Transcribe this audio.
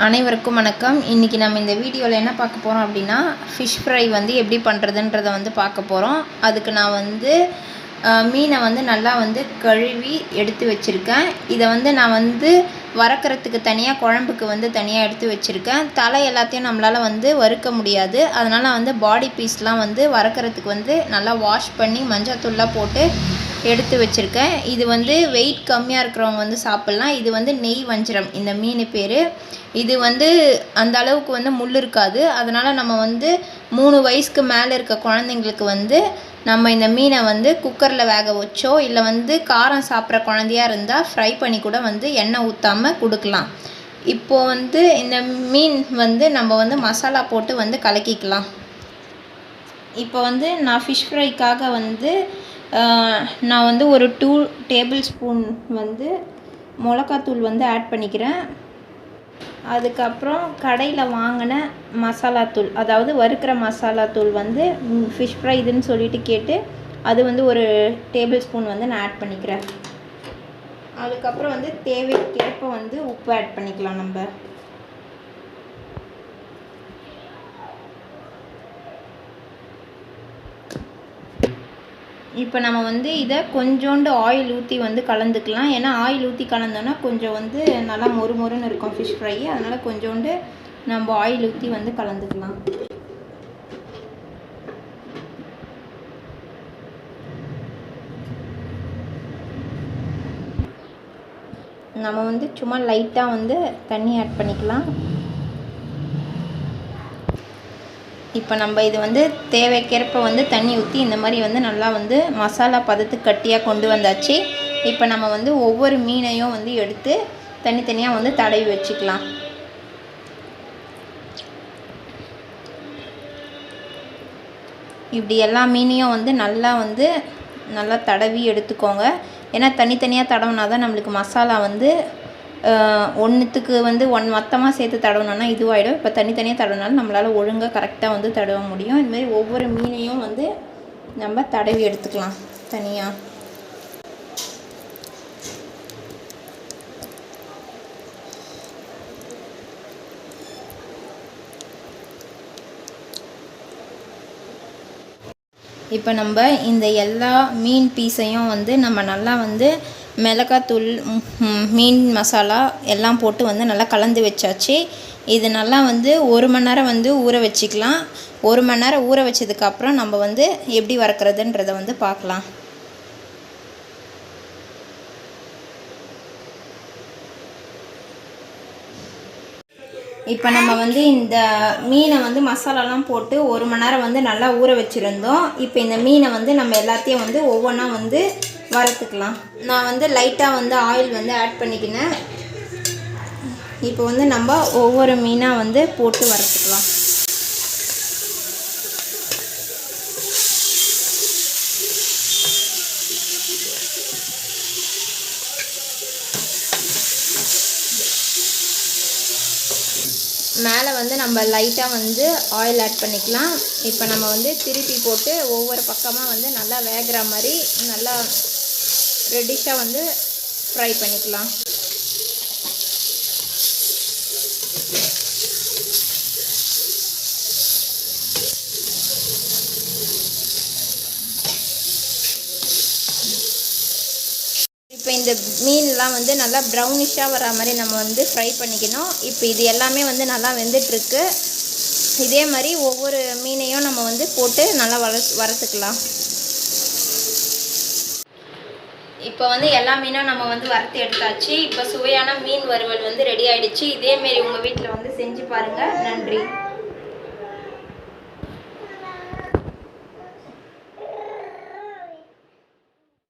அனைவருக்கும் வணக்கம். இன்றைக்கி நம்ம இந்த வீடியோவில் என்ன பார்க்க போகிறோம் அப்படின்னா, ஃபிஷ் ஃப்ரை வந்து எப்படி பண்ணுறதுன்றதை வந்து பார்க்க போகிறோம். அதுக்கு நான் வந்து மீனை வந்து நல்லா வந்து கழுவி எடுத்து வச்சுருக்கேன். இதை வந்து நான் வந்து வறுக்கிறதுக்கு தனியாக, குழம்புக்கு வந்து தனியாக எடுத்து வச்சுருக்கேன். தலை எல்லாத்தையும் நம்மளால் வந்து வறுக்க முடியாது. அதனால் வந்து பாடி பீஸ்லாம் வந்து வறுக்கிறதுக்கு வந்து நல்லா வாஷ் பண்ணி மஞ்சள்தூள்லாம் போட்டு எடுத்து வச்சுருக்கேன். இது வந்து வெயிட் கம்மியாக இருக்கிறவங்க வந்து சாப்பிட்லாம். இது வந்து நெய் வஞ்சரம் இந்த மீன் பேர். இது வந்து அந்த அளவுக்கு வந்து முள் இருக்காது. அதனால் நம்ம வந்து 3 வயசுக்கு மேலே இருக்க குழந்தைங்களுக்கு வந்து நம்ம இந்த மீனை வந்து குக்கரில் வேக வச்சோ, இல்லை வந்து காரம் சாப்பிட்ற குழந்தையாக இருந்தால் ஃப்ரை பண்ணி கூட வந்து எண்ணெய் ஊற்றாமல் கொடுக்கலாம். இப்போது வந்து இந்த மீன் வந்து நம்ம வந்து மசாலா போட்டு வந்து கலக்கிக்கலாம். இப்போ வந்து நான் ஃபிஷ் ஃப்ரைக்காக வந்து நான் வந்து ஒரு 2 டேபிள் ஸ்பூன் வந்து மிளகாத்தூள் வந்து ஆட் பண்ணிக்கிறேன். அதுக்கப்புறம் கடையில் வாங்கின மசாலாத்தூள், அதாவது வறுக்கிற மசாலாத்தூள் வந்து ஃபிஷ் ஃப்ரை இதுன்னு சொல்லிட்டு கேட்டு அது வந்து ஒரு டேபிள் ஸ்பூன் வந்து நான் ஆட் பண்ணிக்கிறேன். அதுக்கப்புறம் வந்து தேவைக்கேற்ப வந்து உப்பு ஆட் பண்ணிக்கலாம். நம்ம இப்போ நம்ம வந்து இதை கொஞ்சோண்டு ஆயில் ஊற்றி வந்து கலந்துக்கலாம். ஏன்னா ஆயில் ஊற்றி கலந்தோன்னா கொஞ்சம் வந்து நல்லா மொறுமொறுன்னு இருக்கும் ஃபிஷ் ஃப்ரை. அதனால் கொஞ்சோண்டு நம்ம ஆயில் ஊற்றி வந்து கலந்துக்கலாம். நம்ம வந்து சும்மா லைட்டாக வந்து தண்ணி ஆட் பண்ணிக்கலாம். இப்போ நம்ம இது வந்து தேவைக்கேற்ப வந்து தண்ணி ஊற்றி இந்த மாதிரி வந்து நல்லா வந்து மசாலா பதத்துக்கு கட்டியாக கொண்டு வந்தாச்சு. இப்போ நம்ம வந்து ஒவ்வொரு மீனையும் வந்து எடுத்து தனித்தனியாக வந்து தடவி வச்சுக்கலாம். இப்படி எல்லா மீனையும் வந்து நல்லா தடவி எடுத்துக்கோங்க. ஏன்னா தனித்தனியாக தடவினா தான் நம்மளுக்கு மசாலா வந்து ஒன்றுத்துக்கு வந்து மொத்தமாக சேர்த்து தடவினோன்னா இதுவாகிடும். இப்போ தனித்தனியாக தடவினாலும் நம்மளால் ஒழுங்காக கரெக்டாக வந்து தடவ முடியும். இதுமாரி ஒவ்வொரு மீனையும் வந்து நம்ம தடவி எடுத்துக்கலாம் தனியாக. இப்போ நம்ம இந்த எல்லா மீன் பீஸையும் வந்து நம்ம நல்லா வந்து மிளகாத்தூள், மீன் மசாலா எல்லாம் போட்டு வந்து நல்லா கலந்து வச்சாச்சு. இது நல்லா வந்து 1 மணி நேரம் வந்து ஊற வச்சுக்கலாம். 1 மணி நேரம் ஊற வச்சதுக்கப்புறம் நம்ம வந்து எப்படி வறுக்கிறதுன்றதை வந்து பார்க்கலாம். இப்போ நம்ம வந்து இந்த மீனை வந்து மசாலாலாம் போட்டு 1 மணி நேரம் வந்து நல்லா ஊற வச்சுருந்தோம். இப்போ இந்த மீனை வந்து நம்ம எல்லாத்தையும் வந்து ஒவ்வொன்றா வந்து வறுத்துக்கலாம். நான் வந்து லைட்டாக வந்து ஆயில் வந்து ஆட் பண்ணிக்கினேன். இப்போ வந்து நம்ம ஒவ்வொரு மீனாக வந்து போட்டு வறுத்துக்கலாம். மேலே வந்து நம்ம லைட்டாக வந்து ஆயில் ஆட் பண்ணிக்கலாம். இப்போ நம்ம வந்து திருப்பி போட்டு ஒவ்வொரு பக்கமாக வந்து நல்லா வேகிற மாதிரி நல்லா ரெட்டிஷாக வந்து ஃப்ரை பண்ணிக்கலாம். இப்போ இந்த மீன்லாம் வந்து நல்லா ப்ரௌனிஷாக வர மாதிரி நம்ம வந்து ஃப்ரை பண்ணிக்கணும். இப்போ இது எல்லாமே வந்து நல்லா வெந்துட்டுருக்கு. இதே மாதிரி ஒவ்வொரு மீனையும் நம்ம வந்து போட்டு நல்லா வறுத்துக்கலாம். இப்போ வந்து எல்லா மீனும் நம்ம வந்து வறுத்து எடுத்தாச்சு. இப்போ சுவையான மீன் வறுவல் வந்து ரெடி ஆகிடுச்சு. இதேமாரி உங்கள் வீட்டில் வந்து செஞ்சு பாருங்கள். நன்றி.